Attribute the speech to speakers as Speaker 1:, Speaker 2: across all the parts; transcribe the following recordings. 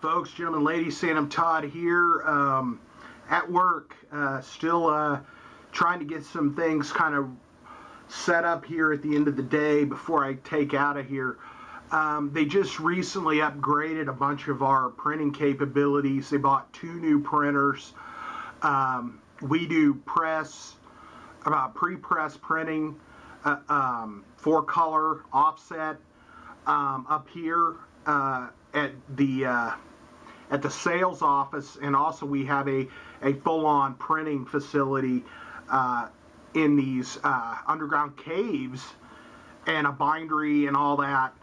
Speaker 1: Folks, gentlemen, ladies, Sandamtod here at work, still trying to get some things kind of set up here at the end of the day before I take out of here. They just recently upgraded a bunch of our printing capabilities. They bought 2 new printers. We do pre-press printing, 4-color offset up here at the sales office, and also we have a full-on printing facility in these underground caves, and a bindery and all that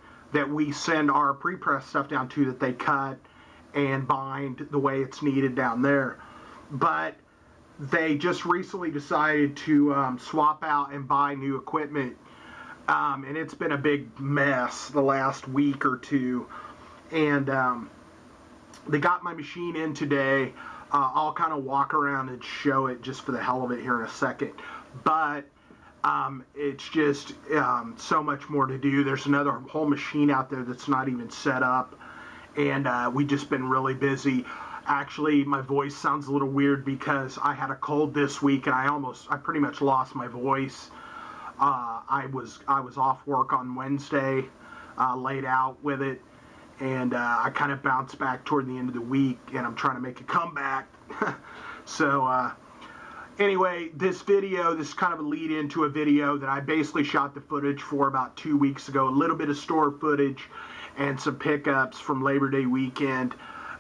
Speaker 1: we send our pre-press stuff down to, that they cut and bind the way it's needed down there. But they just recently decided to swap out and buy new equipment, and it's been a big mess the last week or two. And they got my machine in today. I'll kind of walk around and show it just for the hell of it here in a second. But it's just so much more to do. There's another whole machine out there that's not even set up. And we've just been really busy. Actually, my voice sounds a little weird because I had a cold this week, and I pretty much lost my voice. I was off work on Wednesday, laid out with it. And I kind of bounced back toward the end of the week, and I'm trying to make a comeback. So anyway, this is kind of a lead into a video that I basically shot the footage for about 2 weeks ago. A little bit of store footage and some pickups from Labor Day weekend.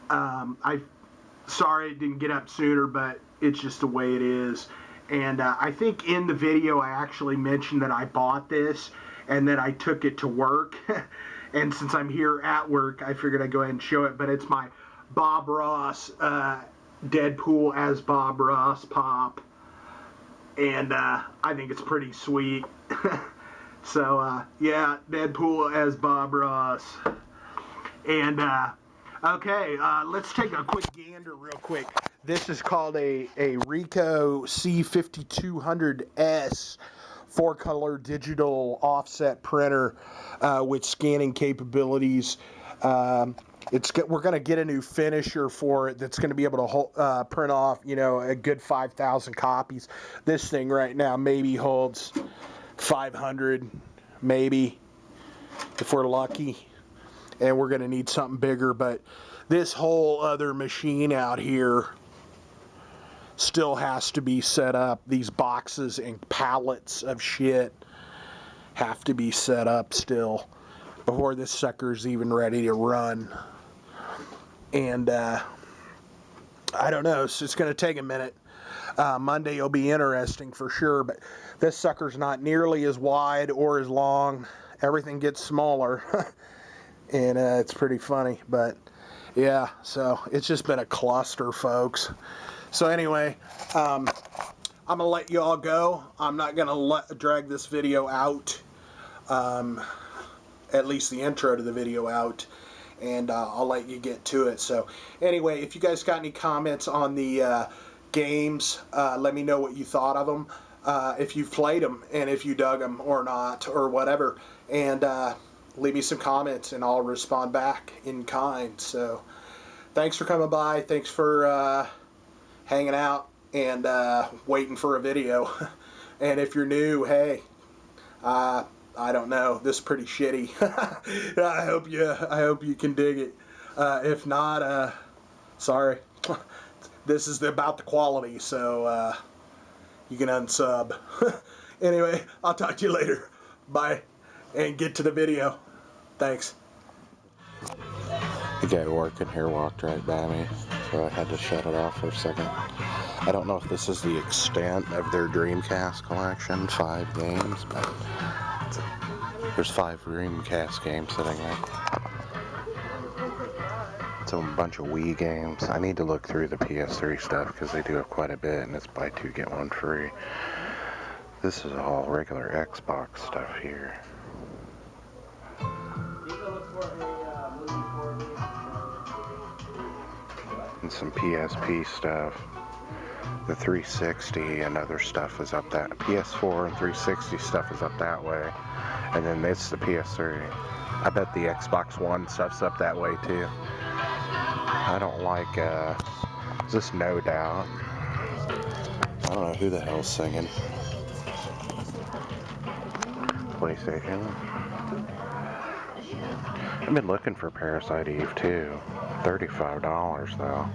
Speaker 1: Sorry it didn't get up sooner, but it's just the way it is. And I think in the video I actually mentioned that I bought this and that I took it to work. And since I'm here at work, I figured I'd go ahead and show it. But it's my Bob Ross Deadpool as Bob Ross pop. And I think it's pretty sweet. So, yeah, Deadpool as Bob Ross. And, okay, let's take a quick gander real quick. This is called a Ricoh C5200S 4-color digital offset printer with scanning capabilities. We're going to get a new finisher for it that's going to be able to print off, a good 5,000 copies. This thing right now maybe holds 500, maybe, if we're lucky. And we're going to need something bigger. But this whole other machine out here still has to be set up. These boxes and pallets of shit have to be set up still before this sucker's even ready to run. And I don't know, it's just going to take a minute. Monday will be interesting for sure, but this sucker's not nearly as wide or as long. Everything gets smaller. And it's pretty funny, but yeah, so it's just been a cluster, folks. So anyway, I'm going to let you all go. I'm not going to drag this video out, at least the intro to the video out, and I'll let you get to it. So anyway, if you guys got any comments on the games, let me know what you thought of them, if you've played them, and if you dug them or not, or whatever. And leave me some comments, and I'll respond back in kind. So thanks for coming by. Thanks for hanging out and waiting for a video. And if you're new, hey, I don't know, this is pretty shitty. I hope you can dig it. If not, sorry. This is about the quality, so you can unsub. Anyway, I'll talk to you later. Bye. And get to the video. Thanks.
Speaker 2: The guy working here walked right by me, so I had to shut it off for a second. I don't know if this is the extent of their Dreamcast collection, 5 games, but there's 5 Dreamcast games sitting there. It's a bunch of Wii games. I need to look through the PS3 stuff because they do have quite a bit, and it's buy 2 get 1 free. This is all regular Xbox stuff here. And some PSP stuff. The 360 and other stuff is up that. PS4 and 360 stuff is up that way. And then it's the PS3. I bet the Xbox One stuff's up that way too. I don't like, is this No Doubt? I don't know who the hell's singing. PlayStation. I've been looking for Parasite Eve too. $35 though.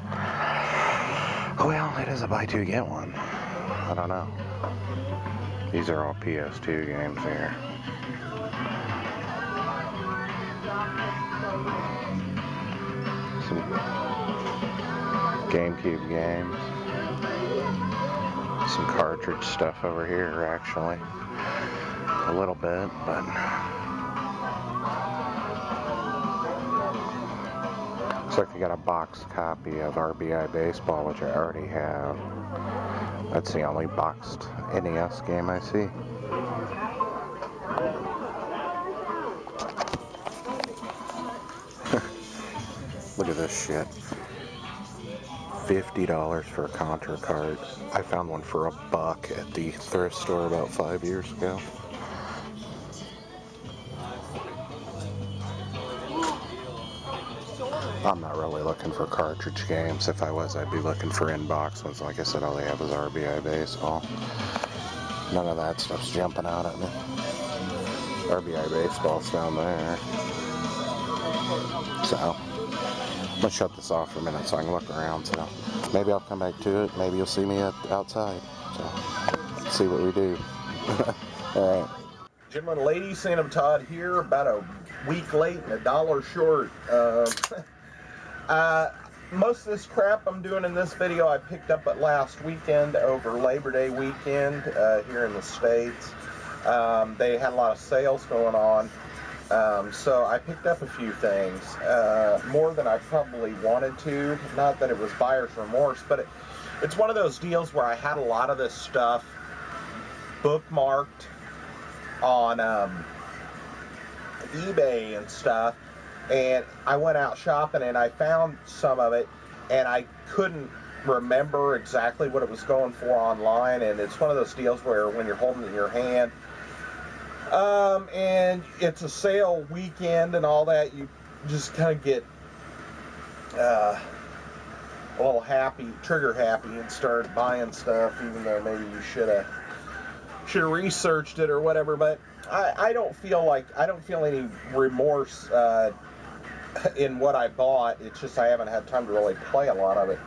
Speaker 2: Well, it is a buy two get one. I don't know. These are all PS2 games here. Some GameCube games. Some cartridge stuff over here actually. A little bit, but looks like they got a boxed copy of RBI Baseball, which I already have. That's the only boxed NES game I see. Look at this shit. $50 for a Contra card. I found one for $1 at the thrift store about 5 years ago. I'm not really looking for cartridge games. If I was, I'd be looking for in-box ones. Like I said, all they have is RBI Baseball. None of that stuff's jumping out at me. RBI Baseball's down there. So, I'm going to shut this off for a minute so I can look around. So, maybe I'll come back to it. Maybe you'll see me outside. So, let's see what we do. Alright. Gentlemen and ladies, Sandamtod here, about a week late and $1 short. Most of this crap I'm doing in this video I picked up at last weekend over Labor Day weekend here in the States. They had a lot of sales going on, so I picked up a few things, more than I probably wanted to. Not that it was buyer's remorse, but it's one of those deals where I had a lot of this stuff bookmarked on eBay and stuff, and I went out shopping and I found some of it and I couldn't remember exactly what it was going for online. And it's one of those deals where when you're holding it in your hand, and it's a sale weekend and all that, you just kind of get a little happy, trigger happy, and start buying stuff even though maybe you should have researched it or whatever. But I don't feel any remorse in what I bought. It's just I haven't had time to really play a lot of it.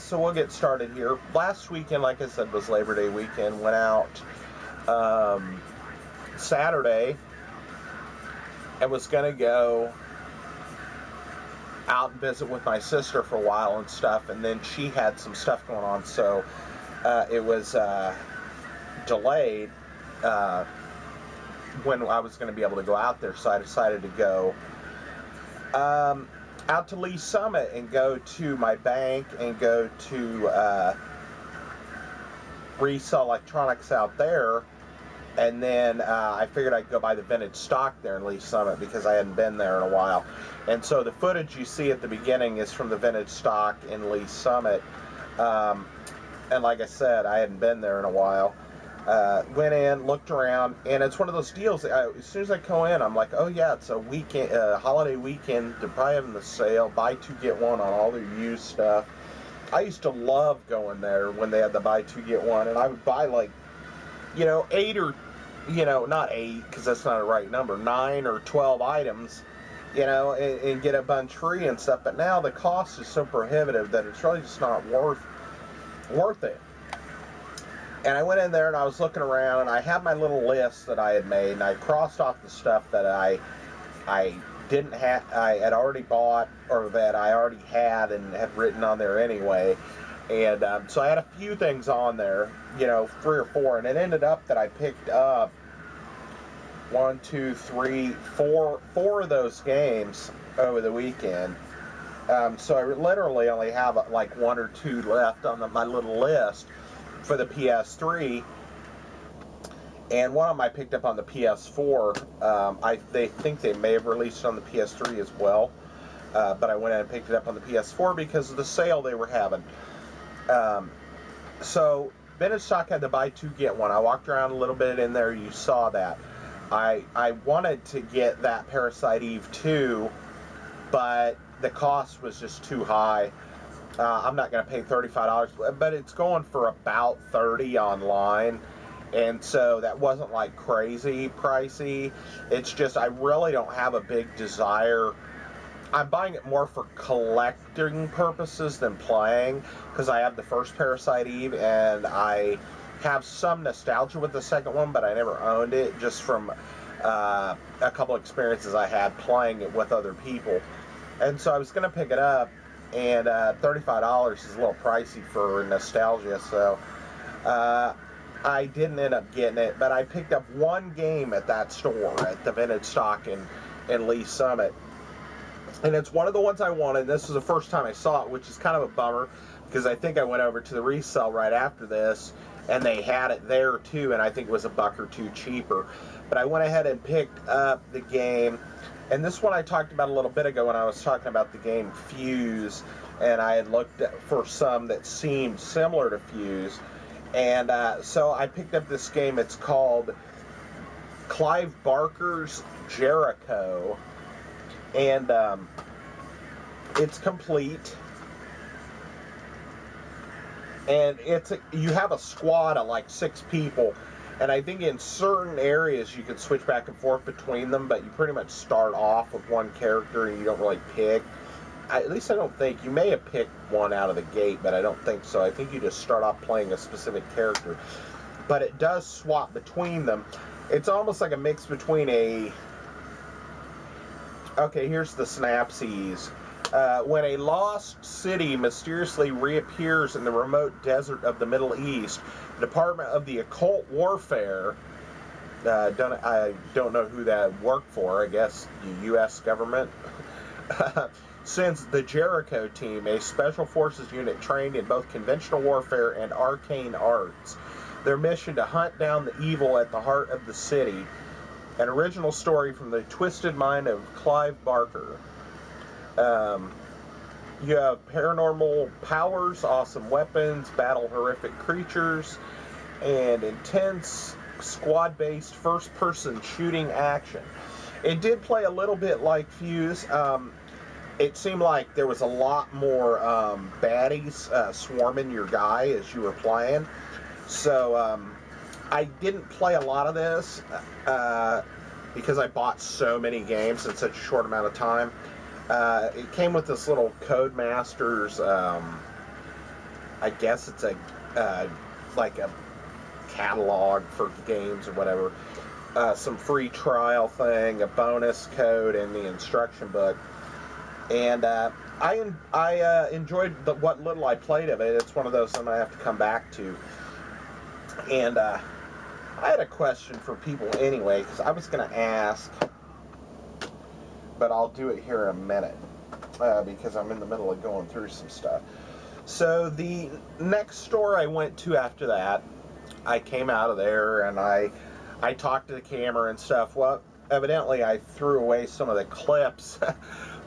Speaker 2: So we'll get started here. Last weekend, like I said, was Labor Day weekend. Went out Saturday and was going to go out and visit with my sister for a while and stuff, and then she had some stuff going on, so it was delayed when I was going to be able to go out there, so I decided to go out to Lee Summit and go to my bank and go to resell electronics out there. And then I figured I'd go buy the vintage stock there in Lee Summit because I hadn't been there in a while. And so the footage you see at the beginning is from the vintage stock in Lee Summit. And like I said, I hadn't been there in a while. Went in, looked around, and it's one of those deals that as soon as I go in, I'm like, oh yeah, it's a weekend, holiday weekend. They're probably having the sale, buy two get one on all their used stuff. I used to love going there when they had the buy two get one, and I would buy like, 8 or, not 8 because that's not a right number, 9 or 12 items, and get a bunch free and stuff. But now the cost is so prohibitive that it's really just not worth it. And I went in there and I was looking around and I had my little list that I had made, and I crossed off the stuff that I didn't have, I had already bought, or that I already had and had written on there anyway. And so I had a few things on there, 3 or 4, and it ended up that I picked up 1, 2, 3, 4 of those games over the weekend. So I literally only have like 1 or 2 left on my little list for the PS3, and one of them I picked up on the PS4. They think they may have released it on the PS3 as well, but I went in and picked it up on the PS4 because of the sale they were having. So vintage stock had the buy two get one. I walked around a little bit in there. You saw that. I wanted to get that Parasite Eve 2, but
Speaker 3: the cost was just too high. I'm not going to pay $35, but it's going for about $30 online. And so that wasn't like crazy pricey. It's just I really don't have a big desire. I'm buying it more for collecting purposes than playing, because I have the first Parasite Eve and I have some nostalgia with the second one, but I never owned it, just from a couple experiences I had playing it with other people. And so I was going to pick it up, and $35 is a little pricey for nostalgia, so I didn't end up getting it. But I picked up one game at that store, at the Vintage Stock in Lee Summit, and it's one of the ones I wanted. This was the first time I saw it, which is kind of a bummer, because I think I went over to the resale right after this, and they had it there too, and I think it was $1 or $2 cheaper. But I went ahead and picked up the game, and this one I talked about a little bit ago when I was talking about the game Fuse, and I had looked for some that seemed similar to Fuse, and so I picked up this game. It's called Clive Barker's Jericho, and it's complete. And you have a squad of like 6 people, and I think in certain areas you can switch back and forth between them, but you pretty much start off with one character and you don't really pick. At least I don't think. You may have picked one out of the gate, but I don't think so. I think you just start off playing a specific character. But it does swap between them. It's almost like a mix between a... Okay, here's the synopses. When a lost city mysteriously reappears in the remote desert of the Middle East, the Department of the Occult Warfare, I don't know who that worked for, I guess the U.S. government, sends the Jericho team, a special forces unit trained in both conventional warfare and arcane arts. Their mission to hunt down the evil at the heart of the city. An original story from the twisted mind of Clive Barker. You have paranormal powers, awesome weapons, battle horrific creatures, and intense squad-based first-person shooting action. It did play a little bit like Fuse. It seemed like there was a lot more baddies swarming your guy as you were playing. So I didn't play a lot of this because I bought so many games in such a short amount of time. It came with this little Codemasters, I guess it's like a catalog for games or whatever, some free trial thing, a bonus code, and the instruction book. And I enjoyed what little I played of it. It's one of those I'm going to have to come back to. And I had a question for people anyway, because I was going to ask, but I'll do it here in a minute because I'm in the middle of going through some stuff. So the next store I went to after that, I came out of there and I talked to the camera and stuff. Well, evidently I threw away some of the clips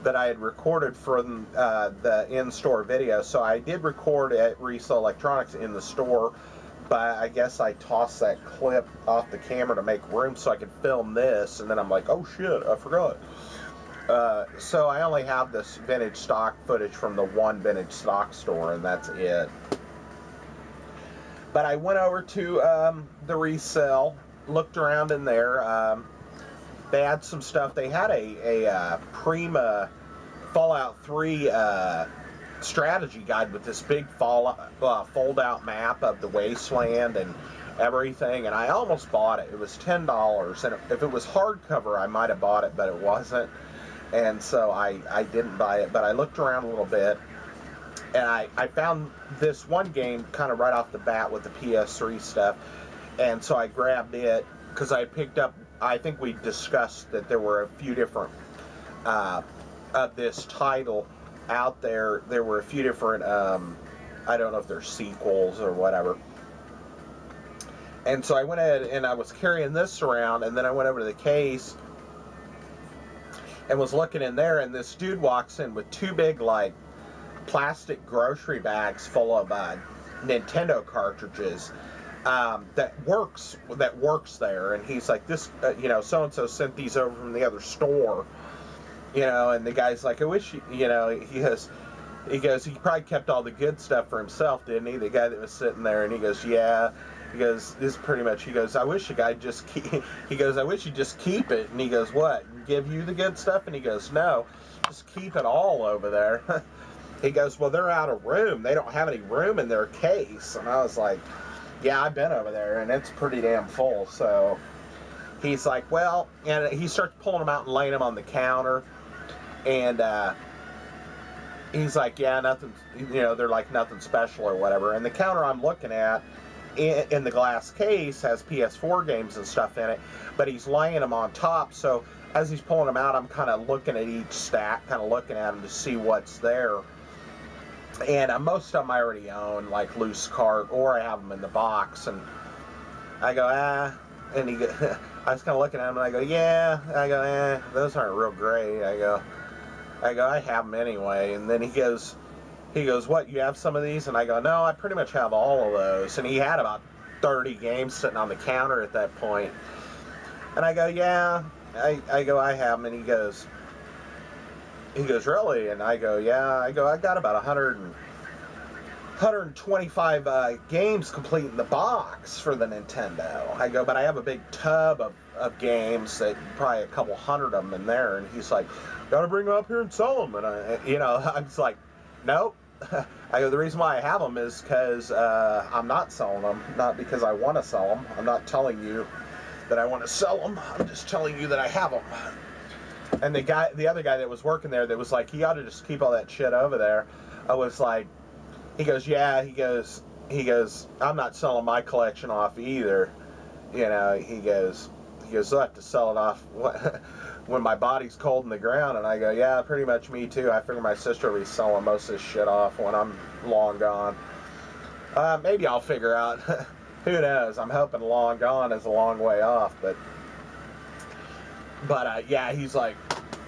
Speaker 3: that I had recorded from the in-store video. So I did record at Resale Electronics in the store, but I guess I tossed that clip off the camera to make room so I could film this, and then I'm like, oh shit, I forgot. So I only have this vintage stock footage from the one vintage stock store, and that's it. But I went over to the resale, looked around in there. They had some stuff. They had a Prima Fallout 3 strategy guide with this big fold-out map of the wasteland and everything, and I almost bought it. It was $10, and if it was hardcover, I might have bought it, but it wasn't. And so I didn't buy it, but I looked around a little bit, and I found this one game kind of right off the bat with the PS3 stuff, and so I grabbed it because I picked up, I think we discussed that there were a few different, of this title out there. There were a few different, I don't know if they're sequels or whatever. And so I went ahead and I was carrying this around, and then I went over to the case and was looking in there, and this dude walks in with 2 big, like, plastic grocery bags full of Nintendo cartridges that works there. And he's like, this, you know, so-and-so sent these over from the other store. you know, and the guy's like, I wish, you know, he goes, he probably kept all the good stuff for himself, didn't he? The guy that was sitting there, and he goes, yeah. He goes, this is pretty much, he goes, I wish the guy just keep, he goes, I wish he'd just keep it. And he goes, what, give you the good stuff? And he goes, no, just keep it all over there. He goes, well, they're out of room. They don't have any room in their case. And I was like, yeah, I've been over there, and it's pretty damn full. So he's like, well, and he starts pulling them out and laying them on the counter. And he's like, yeah, nothing, you know, they're like nothing special or whatever. And the counter I'm looking at in the glass case has PS4 games and stuff in it, but he's laying them on top. So as he's pulling them out, I'm kind of looking at each stack, kind of looking at them to see what's there. And most of them I already own, like loose cart, or I have them in the box. And I go, and I was kind of looking at them, and I go, yeah. I go, those aren't real great. I go, I have them anyway. And then he goes, what, you have some of these? And I go, no, I pretty much have all of those. And he had about 30 games sitting on the counter at that point. And I go, yeah. I go, I have them. And he goes, really? And I go, yeah. I go, I got about 125 games complete in the box for the Nintendo. I go, but I have a big tub of games, that probably a couple hundred of them in there. And he's like, gotta bring them up here and sell them. And I'm just like, nope. I go, the reason why I have them is because I'm not selling them, not because I want to sell them. I'm not telling you that I want to sell them. I'm just telling you that I have them. And the other guy that was working there, that was like, he ought to just keep all that shit over there. I was like, he goes, yeah. He goes, I'm not selling my collection off either. You know, he goes, I'll have to sell it off when my body's cold in the ground. And I go, yeah, pretty much me too. I figure my sister will be selling most of this shit off when I'm long gone. Maybe I'll figure out. Who knows? I'm hoping long gone is a long way off. But yeah, he's like,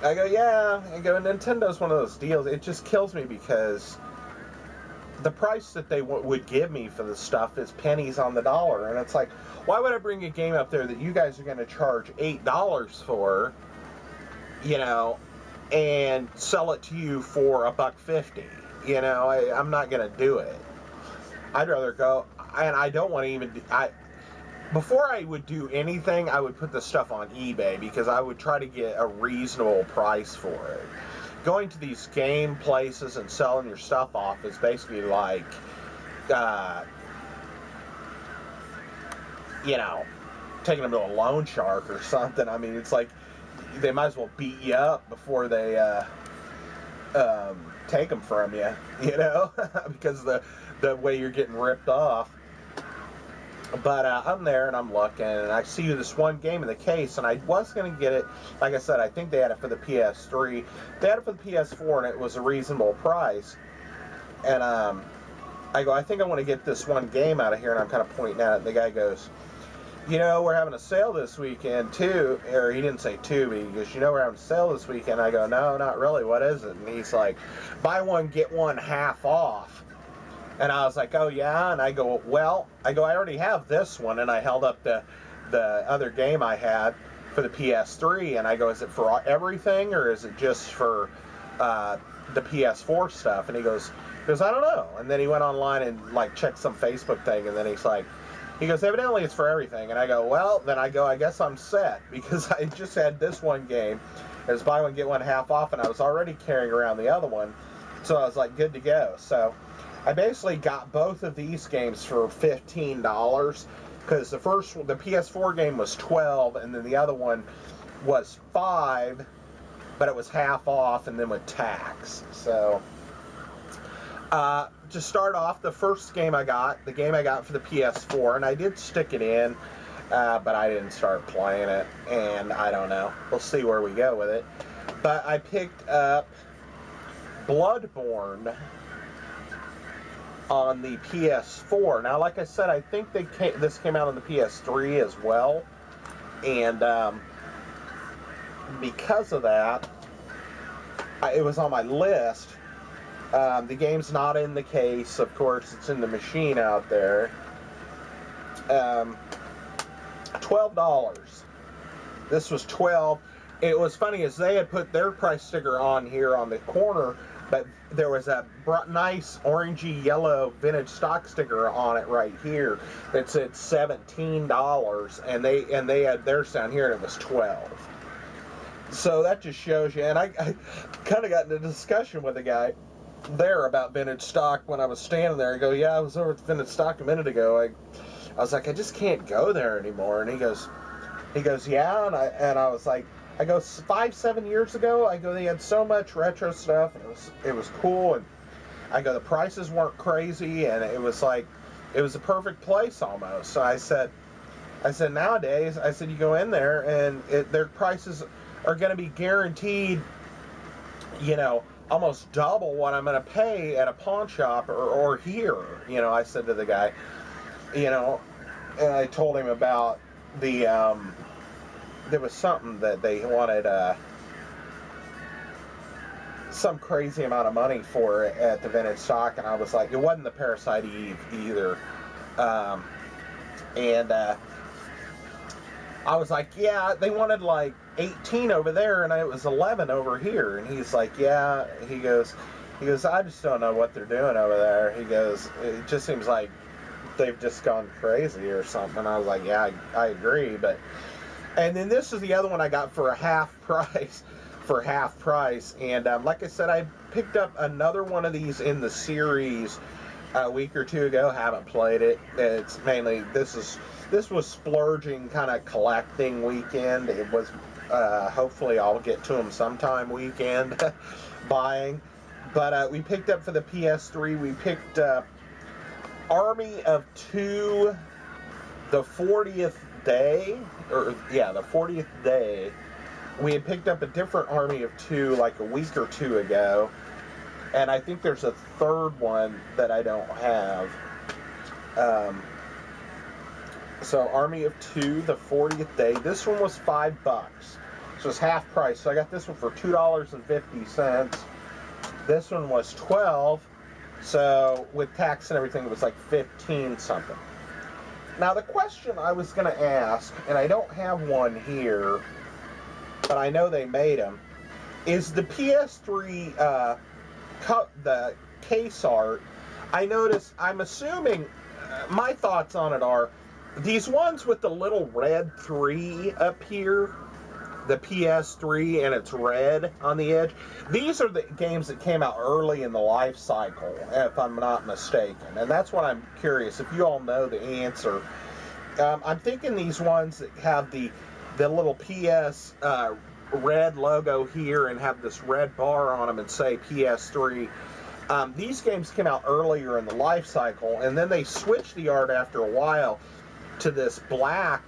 Speaker 3: I go, yeah. I go, Nintendo's one of those deals. It just kills me because the price that they would give me for the stuff is pennies on the dollar. And it's like, why would I bring a game up there that you guys are going to charge $8 for, you know, and sell it to you for $1.50? You know, I'm not going to do it. I'd rather go, and I don't want to even, before I would do anything, I would put the stuff on eBay, because I would try to get a reasonable price for it. Going to these game places and selling your stuff off is basically like, you know, taking them to a loan shark or something. I mean, it's like they might as well beat you up before they take them from you, you know, because of the way you're getting ripped off. But I'm there and I'm looking, and I see this one game in the case, and I was going to get it. Like I said, I think they had it for the PS3. They had it for the PS4, and it was a reasonable price. And I go, I think I want to get this one game out of here, and I'm kind of pointing at it. And the guy goes, you know, we're having a sale this weekend, too. Or he didn't say too, but he goes, you know, we're having a sale this weekend. I go, no, not really. What is it? And he's like, buy one, get one half off. And I was like, oh, yeah? And I go, well, I already have this one. And I held up the other game I had for the PS3. And I go, is it for everything, or is it just for the PS4 stuff? And he goes, I don't know. And then he went online and, like, checked some Facebook thing. And then he's like, he goes, evidently it's for everything. And I go, well, then I guess I'm set. Because I just had this one game. It was buy one, get one half off. And I was already carrying around the other one. So I was like, good to go. So I basically got both of these games for $15, because the PS4 game was $12, and then the other one was $5, but it was half off and then with tax. So to start off, the first game I got, the game I got for the PS4, and I did stick it in, but I didn't start playing it, and I don't know. We'll see where we go with it. But I picked up Bloodborne on the PS4. Now, like I said, I think this came out on the PS3 as well, and because of that, it was on my list. The game's not in the case, of course, it's in the machine out there. $12. This was $12. it was funny as they had put their price sticker on here on the corner, but there was a nice orangey yellow vintage stock sticker on it right here that said $17, and they had theirs down here and it was $12. So that just shows you. And I kind of got into a discussion with a guy there about vintage stock when I was standing there. I go, yeah, I was over at vintage stock a minute ago. I was like, I just can't go there anymore. And he goes, yeah. And I was like, I go, 5-7 years ago, I go, they had so much retro stuff, and it was cool, and I go, the prices weren't crazy, and it was like, it was a perfect place almost. So I said nowadays, I said, you go in there, and their prices are going to be guaranteed, you know, almost double what I'm going to pay at a pawn shop or here. You know, I said to the guy, you know, and I told him about the, there was something that they wanted some crazy amount of money for it at the vintage stock, and I was like, it wasn't the Parasite Eve either. And I was like, yeah, they wanted like 18 over there, and it was 11 over here. And he's like, yeah. He goes, I just don't know what they're doing over there. He goes, it just seems like they've just gone crazy or something. And I was like, yeah, I agree, but. And then this is the other one I got for half price. And like I said, I picked up another one of these in the series a week or two ago. Haven't played it. It's mainly, this was splurging kind of collecting weekend. It was hopefully I'll get to them sometime weekend buying. But we picked up for the PS3. We picked up Army of Two, the 40th day, the 40th day. We had picked up a different Army of Two like a week or two ago, and I think there's a third one that I don't have. So Army of Two, the 40th day. This one was $5, so it's half price. So I got this one for $2.50. This one was $12, so with tax and everything, it was like 15 something. Now, the question I was going to ask, and I don't have one here, but I know they made them, is the PS3, the case art. I noticed, I'm assuming, my thoughts on it are, these ones with the little red 3 up here, the PS3, and it's red on the edge, these are the games that came out early in the life cycle, if I'm not mistaken. And that's what I'm curious, if you all know the answer. I'm thinking these ones that have the little PS red logo here and have this red bar on them and say PS3. These games came out earlier in the life cycle, and then they switched the art after a while to this black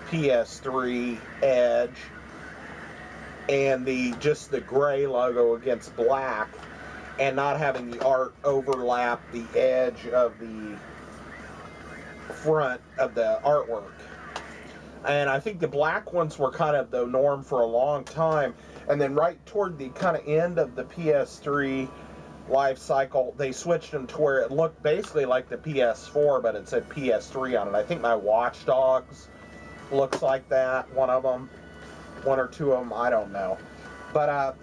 Speaker 3: PS3 edge and just the gray logo against black, and not having the art overlap the edge of the front of the artwork. And I think the black ones were kind of the norm for a long time, and then right toward the kind of end of the PS3 life cycle, they switched them to where it looked basically like the PS4, but it said PS3 on it. I think my Watch Dogs looks like that, one or two of them, I don't know. But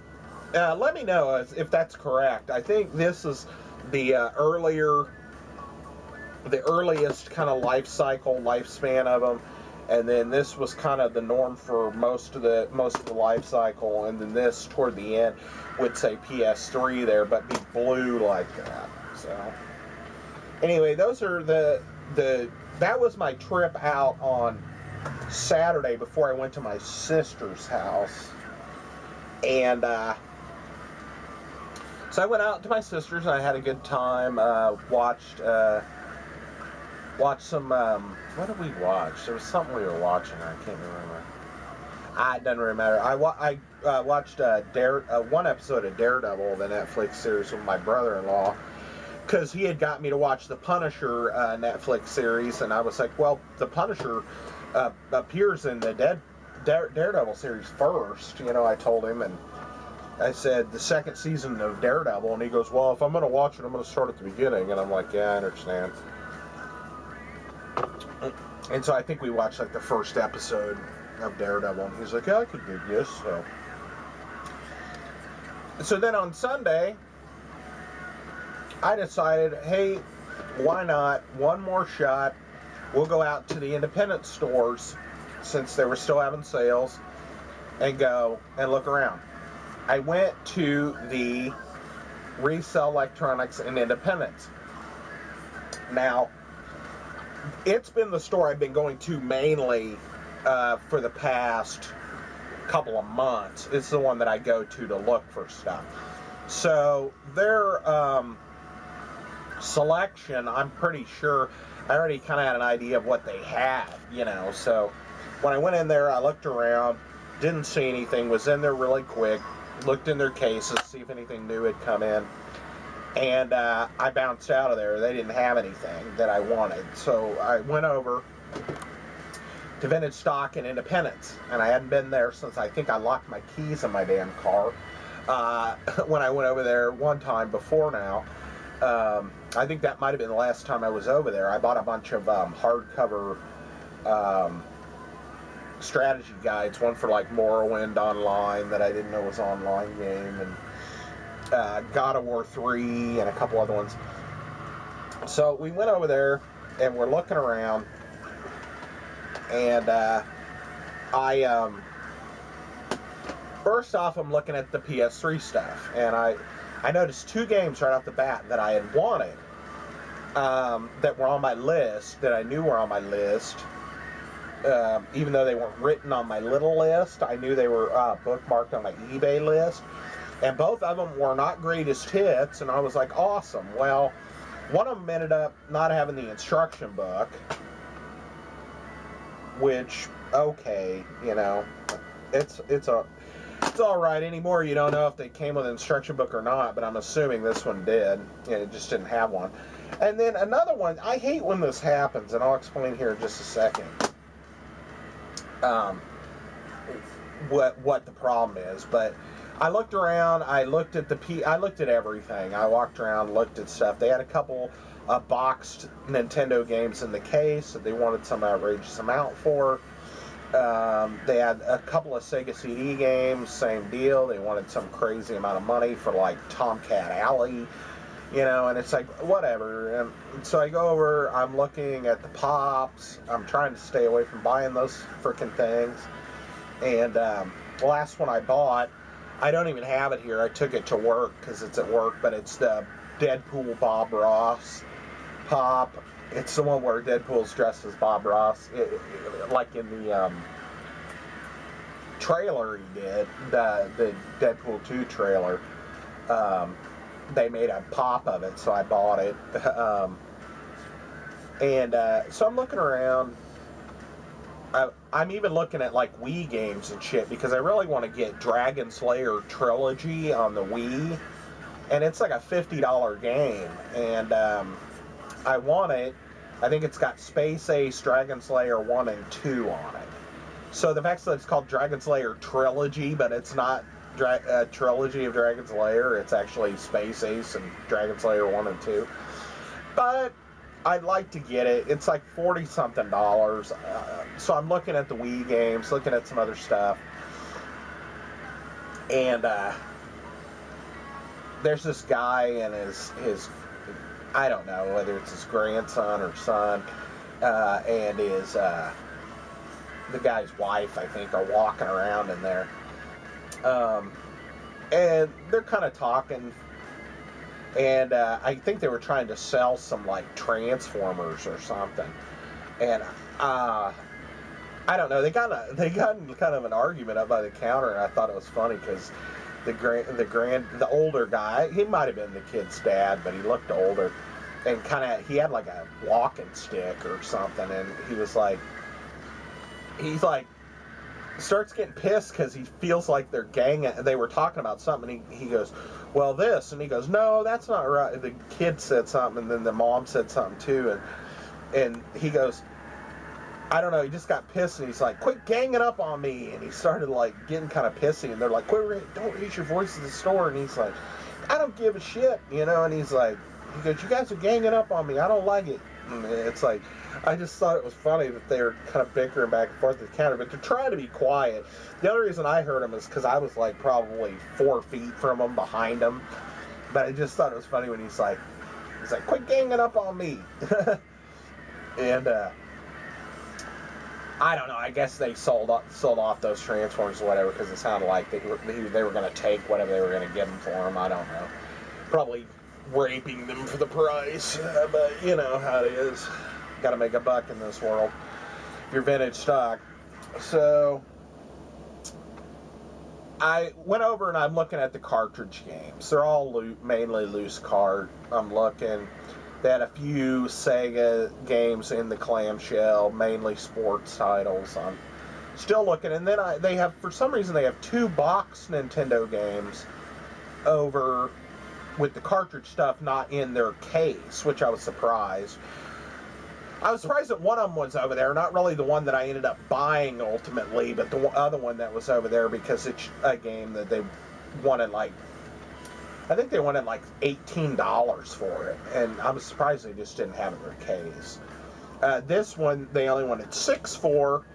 Speaker 3: let me know if that's correct. I think this is the earliest kind of life cycle, lifespan of them, and then this was kind of the norm for most of the life cycle, and then this toward the end would say PS3 there, but be blue like that. So anyway, those are that was my trip out on Saturday before I went to my sister's house. And so I went out to my sister's and I had a good time. Watched some, what did we watch? There was something we were watching, I can't remember. It doesn't really matter. I watched one episode of Daredevil, the Netflix series, with my brother-in-law, because he had got me to watch the Punisher Netflix series, and I was like, well, the Punisher appears in the Daredevil series first, you know, I told him, and I said, the second season of Daredevil, and he goes, well, if I'm going to watch it, I'm going to start at the beginning, and I'm like, yeah, I understand. And so I think we watched like the first episode of Daredevil. And he's like, yeah, I could do this. So then on Sunday, I decided, hey, why not? One more shot. We'll go out to the independent stores, since they were still having sales, and go and look around. I went to the Resell Electronics and Independence. Now, it's been the store I've been going to mainly for the past couple of months. It's the one that I go to look for stuff. So their selection, I'm pretty sure I already kind of had an idea of what they had, you know. So when I went in there, I looked around, didn't see anything, was in there really quick, looked in their cases, see if anything new had come in, and I bounced out of there. They didn't have anything that I wanted. So I went over to Vintage Stock in Independence, and I hadn't been there since I think I locked my keys in my damn car when I went over there one time before now. I think that might have been the last time I was over there. I bought a bunch of hardcover strategy guides, one for like Morrowind Online that I didn't know was an online game, and God of War 3 and a couple other ones. So we went over there and we're looking around, and first off, I'm looking at the PS3 stuff, and I noticed two games right off the bat that I had wanted, that were on my list, that I knew were on my list. Even though they weren't written on my little list, I knew they were bookmarked on my eBay list. And both of them were not greatest hits, and I was like, awesome. Well, one of them ended up not having the instruction book, which, okay, you know, it's all right. Anymore, you don't know if they came with an instruction book or not, but I'm assuming this one did, and it just didn't have one. And then another one, I hate when this happens, and I'll explain here in just a second what the problem is. But I looked around, I looked at everything. I walked around, looked at stuff. They had a couple boxed Nintendo games in the case that they wanted some outrageous amount for. They had a couple of Sega CD games, same deal. They wanted some crazy amount of money for like Tomcat Alley, you know, and it's like, whatever. And so I go over, I'm looking at the Pops, I'm trying to stay away from buying those frickin' things. And the last one I bought, I don't even have it here. I took it to work because it's at work, but it's the Deadpool Bob Ross Pop. It's the one where Deadpool's dressed as Bob Ross, like in the trailer he did, the Deadpool 2 trailer. They made a pop of it, so I bought it. So I'm looking around. I'm even looking at like Wii games and shit, because I really want to get Dragon Slayer Trilogy on the Wii, and it's like a $50 game, and I want it. I think it's got Space Ace, Dragon Slayer 1 and 2 on it. So the fact that it's called Dragon Slayer Trilogy, but it's not a trilogy of Dragon Slayer, it's actually Space Ace and Dragon Slayer 1 and 2. But I'd like to get it. It's like $40-something. So I'm looking at the Wii games, looking at some other stuff. And there's this guy and his I don't know whether it's his grandson or son, and the guy's wife, I think, are walking around in there. And they're kind of talking, and I think they were trying to sell some like Transformers or something. And I don't know, they got in kind of an argument up by the counter, and I thought it was funny because the older guy, he might have been the kid's dad, but he looked older, and he had like a walking stick or something, and he's like starts getting pissed because he feels like they were talking about something, and he goes, well, this, and he goes, no, that's not right. The kid said something, and then the mom said something too, and he goes, I don't know, he just got pissed, and he's like, quit ganging up on me, and he started like getting kind of pissy, and they're like, don't raise your voice in the store, and he's like, I don't give a shit, you know, and he goes, you guys are ganging up on me, I don't like it, And it's like, I just thought it was funny that they were kind of bickering back and forth at the counter, but they're trying to be quiet. The only reason I heard them is because I was like probably 4 feet from them, behind them. But I just thought it was funny when he's like, quit ganging up on me. And I don't know. I guess they sold off those Transformers or whatever because it sounded like they were going to take whatever they were going to give them for them. I don't know. Probably raping them for the price. But you know how it is. Got to make a buck in this world. Your vintage stock. So I went over and I'm looking at the cartridge games. They're all mainly loose card. I'm looking. They had a few Sega games in the clamshell, mainly sports titles. I'm still looking, and then they have, for some reason, they have 2 box Nintendo games over with the cartridge stuff not in their case, which I was surprised. I was surprised that one of them was over there, not really the one that I ended up buying ultimately, but the other one that was over there because it's a game that they wanted like, I think they wanted like $18 for it, and I was surprised they just didn't have it in their case. This one, they only wanted $6 for,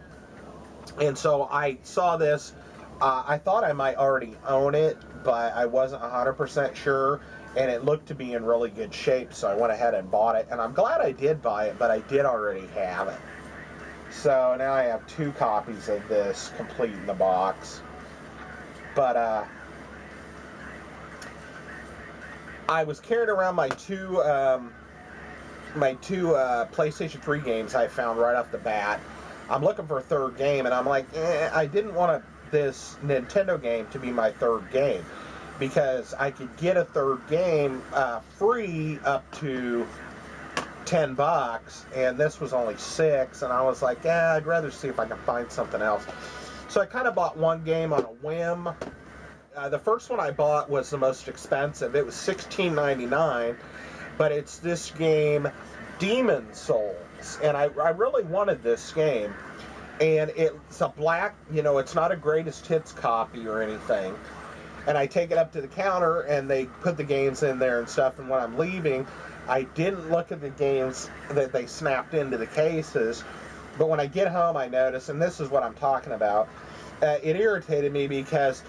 Speaker 3: and so I saw this. I thought I might already own it, but I wasn't 100% sure, and it looked to be in really good shape, so I went ahead and bought it, and I'm glad I did buy it, but I did already have it. So now I have 2 copies of this complete in the box. But, I was carrying around my two PlayStation 3 games I found right off the bat. I'm looking for a 3rd game, and I'm like, I didn't want this Nintendo game to be my 3rd game because I could get a 3rd game free up to $10, and this was only $6, and I was like, I'd rather see if I can find something else. So I kind of bought one game on a whim. The first one I bought was the most expensive. It was $16.99, but it's this game, Demon Souls, and I really wanted this game, and it's a black, it's not a greatest hits copy or anything, and I take it up to the counter, and they put the games in there and stuff, and when I'm leaving, I didn't look at the games that they snapped into the cases, but when I get home, I notice, and this is what I'm talking about, it irritated me because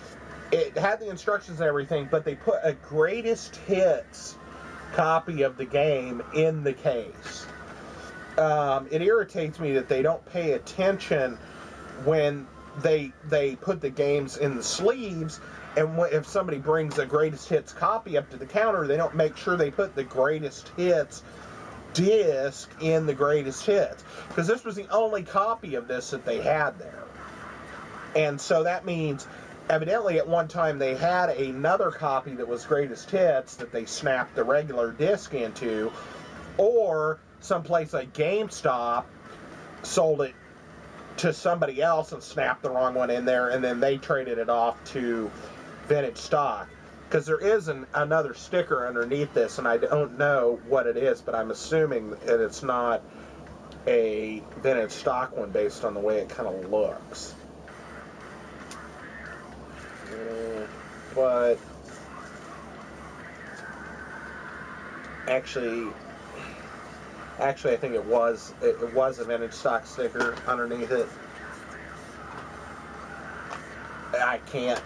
Speaker 3: it had the instructions and everything, but they put a greatest hits copy of the game in the case. It irritates me that they don't pay attention when they put the games in the sleeves, and if somebody brings a greatest hits copy up to the counter, they don't make sure they put the greatest hits disc in the greatest hits, because this was the only copy of this that they had there. And so that means evidently at one time they had another copy that was greatest hits that they snapped the regular disc into, or someplace like GameStop sold it to somebody else and snapped the wrong one in there, and then they traded it off to vintage stock, because there is another sticker underneath this, and I don't know what it is, but I'm assuming that it's not a vintage stock one based on the way it kind of looks. But actually, I think it was a vintage stock sticker underneath it. I can't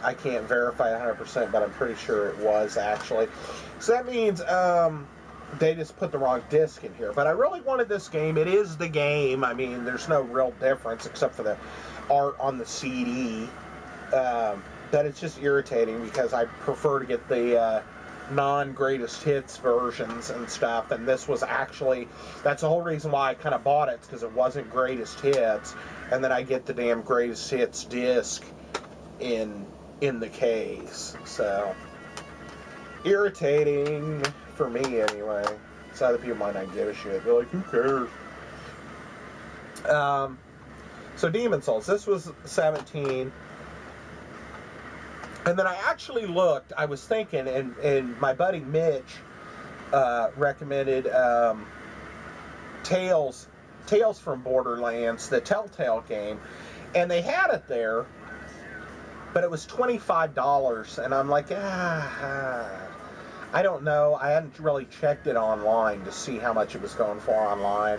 Speaker 3: verify 100%, but I'm pretty sure it was actually. So that means they just put the wrong disc in here. But I really wanted this game. It is the game. I mean, there's no real difference except for the art on the CD. But it's just irritating because I prefer to get the non-greatest hits versions and stuff, and this was actually, that's the whole reason why I kind of bought it, because it wasn't greatest hits, and then I get the damn greatest hits disc in the case. So irritating for me anyway. So other people might not give a shit. They're like, who cares? So Demon Souls, this was 17. And then I actually looked, I was thinking, and my buddy Mitch recommended Tales from Borderlands, the Telltale game, and they had it there, but it was $25, and I'm like, I I don't know. I hadn't really checked it online to see how much it was going for online.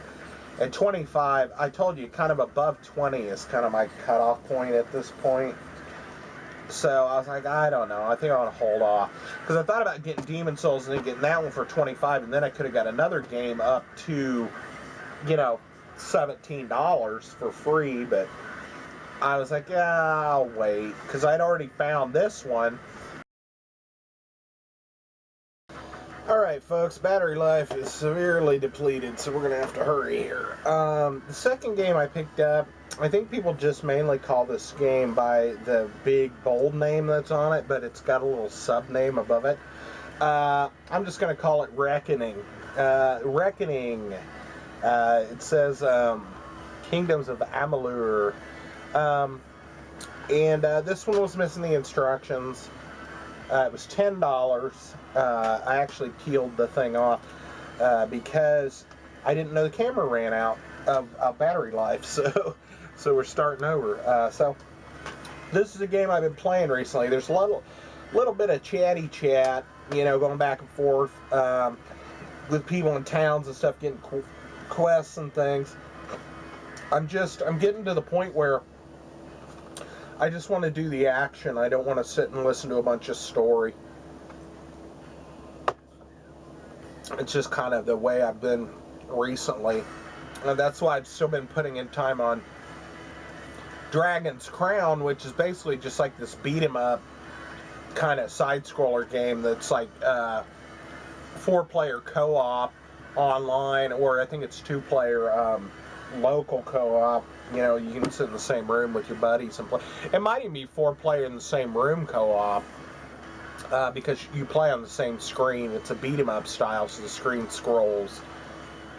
Speaker 3: At 25, I told you, kind of above 20 is kind of my cutoff point at this point. So I was like, I don't know. I think I want to hold off. Because I thought about getting Demon Souls and then getting that one for 25, and then I could have got another game up to, you know, $17 for free. But I was like, yeah, I'll wait. Because I'd already found this one. Alright, folks, battery life is severely depleted, so we're going to have to hurry here. The second game I picked up, I think people just mainly call this game by the big, bold name that's on it, but it's got a little sub-name above it. I'm just going to call it Reckoning. Reckoning. It says Kingdoms of Amalur. This one was missing the instructions. It was $10. I actually peeled the thing off because I didn't know the camera ran out of battery life, so we're starting over. So this is a game I've been playing recently. There's a little bit of chatty chat, you know, going back and forth with people in towns and stuff, getting quests and things. I'm getting to the point where I just want to do the action. I don't want to sit and listen to a bunch of story. It's just kind of the way I've been recently. And that's why I've still been putting in time on Dragon's Crown, which is basically just like this beat-em-up kind of side-scroller game that's like 4-player co-op online, or I think it's 2-player local co-op. You know, you can sit in the same room with your buddies and play. It might even be 4-player in the same room co-op because you play on the same screen. It's a beat-em-up style, so the screen scrolls.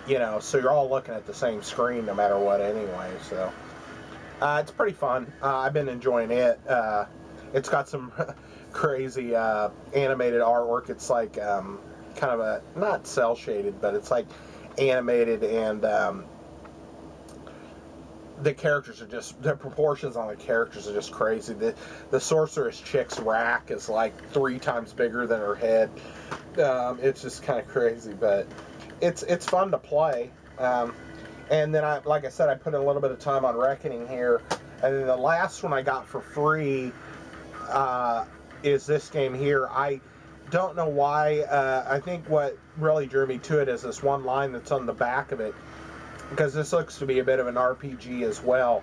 Speaker 3: You know, so you're all looking at the same screen no matter what anyway. So it's pretty fun. I've been enjoying it. It's got some crazy animated artwork. It's like kind of a, not cel-shaded, but it's like animated, and the characters are just, the proportions on the characters are just crazy. The sorceress chick's rack is like 3 times bigger than her head. It's just kind of crazy, but it's fun to play. And then like I said, I put in a little bit of time on Reckoning here, and then the last one I got for free is this game here. I don't know why. I think what really drew me to it is this one line that's on the back of it, because this looks to be a bit of an RPG as well.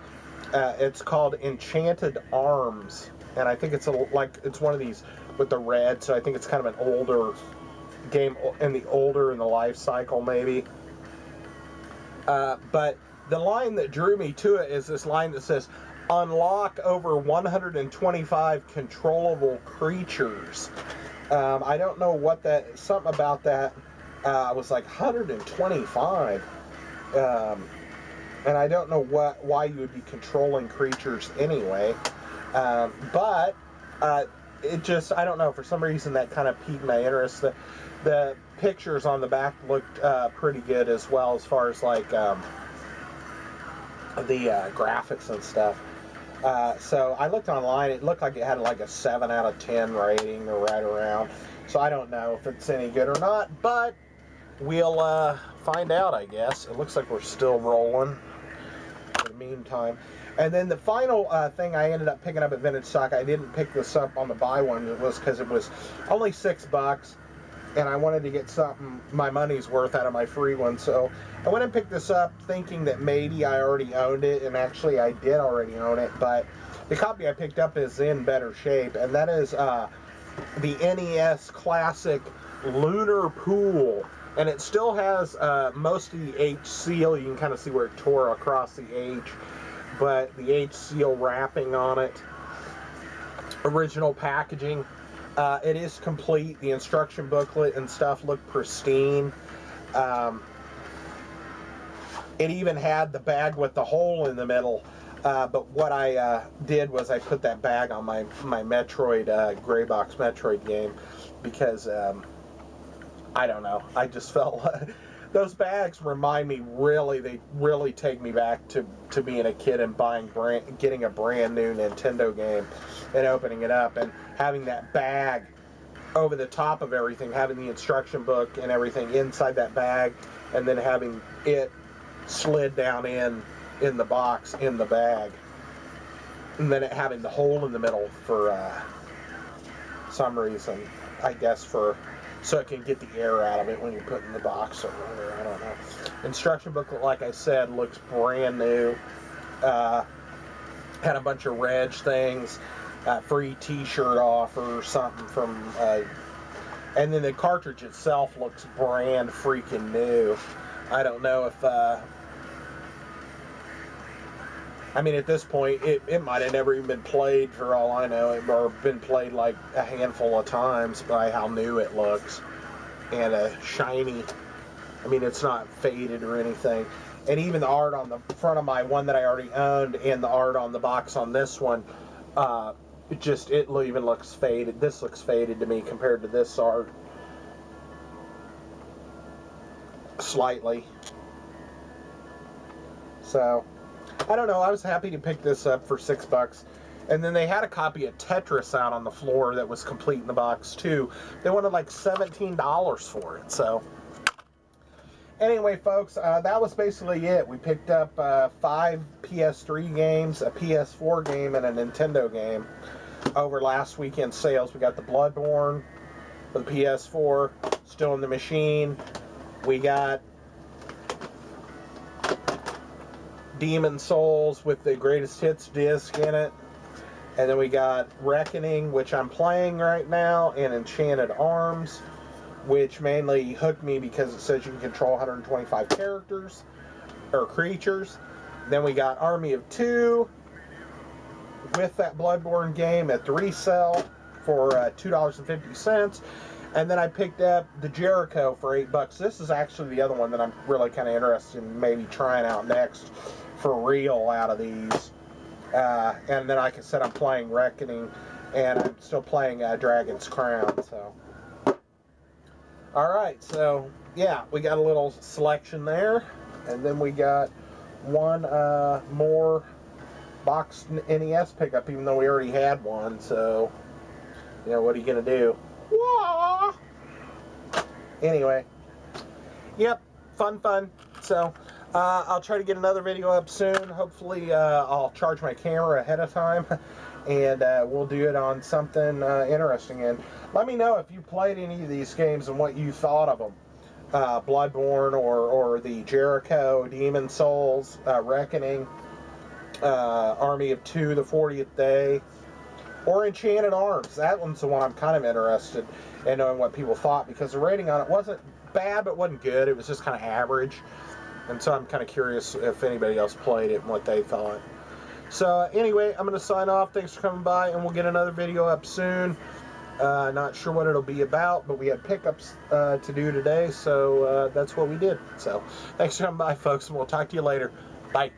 Speaker 3: It's called Enchanted Arms, and I think it's it's one of these with the red, so I think it's kind of an older game, in the life cycle maybe. But the line that drew me to it is this line that says, unlock over 125 controllable creatures. I don't know what that, something about that, I was like, 125? And I don't know why you would be controlling creatures anyway, but it just, I don't know, for some reason that kind of piqued my interest. The pictures on the back looked pretty good as well, as far as like the graphics and stuff. So I looked online. It looked like it had like a 7 out of 10 rating or right around. So I don't know if it's any good or not, but we'll find out, I guess. It looks like we're still rolling for the meantime. And then the final thing I ended up picking up at Vintage Stock, I didn't pick this up on the buy one, it was because it was only $6, and I wanted to get something, my money's worth out of my free one. So I went and picked this up thinking that maybe I already owned it, and actually I did already own it, but the copy I picked up is in better shape, and that is the NES Classic Lunar Pool. And it still has most of the H seal. You can kind of see where it tore across the H, but the H seal wrapping on it. Original packaging. It is complete. The instruction booklet and stuff look pristine. It even had the bag with the hole in the middle. But what I did was I put that bag on my Metroid, Gray Box Metroid game, because I don't know. I just felt those bags remind me, they really take me back to being a kid and getting a brand new Nintendo game and opening it up and having that bag over the top of everything, having the instruction book and everything inside that bag, and then having it slid down in the box in the bag, and then it having the hole in the middle for some reason, I guess so it can get the air out of it when you put it in the box or whatever. I don't know. Instruction book, like I said, looks brand new. Had a bunch of reg things, free t-shirt offer, something from, and then the cartridge itself looks brand freaking new. I don't know if, I mean, at this point, it might have never even been played for all I know, or been played like a handful of times by how new it looks. And shiny. I mean, it's not faded or anything. And even the art on the front of my one that I already owned and the art on the box on this one, it even looks faded. This looks faded to me compared to this art. Slightly. So, I don't know. I was happy to pick this up for $6. And then they had a copy of Tetris out on the floor that was complete in the box too. They wanted like $17 for it. So, anyway, folks, that was basically it. We picked up 5 PS3 games, a PS4 game, and a Nintendo game over last weekend's sales. We got the Bloodborne for the PS4, still in the machine. We got Demon Souls with the Greatest Hits disc in it. And then we got Reckoning, which I'm playing right now, and Enchanted Arms, which mainly hooked me because it says you can control 125 characters, or creatures. Then we got Army of Two with that Bloodborne game at the resale for $2.50. And then I picked up the Jericho for $8. This is actually the other one that I'm really kind of interested in maybe trying out next for real out of these. And then like I said, I'm playing Reckoning, and I'm still playing Dragon's Crown. So, all right, so yeah, we got a little selection there, and then we got one more boxed NES pickup, even though we already had one. So, you know, what are you gonna do? Wah! Anyway, yep, fun. So. I'll try to get another video up soon. Hopefully, I'll charge my camera ahead of time, and we'll do it on something interesting. And let me know if you played any of these games and what you thought of them. Bloodborne or the Jericho, Demon Souls, Reckoning, Army of Two, the 40th Day, or Enchanted Arms. That one's the one I'm kind of interested in knowing what people thought, because the rating on it wasn't bad, but wasn't good. It was just kind of average. And so I'm kind of curious if anybody else played it and what they thought. So anyway, I'm going to sign off. Thanks for coming by, and we'll get another video up soon. Not sure what it'll be about, but we had pickups to do today, so that's what we did. So thanks for coming by, folks, and we'll talk to you later. Bye.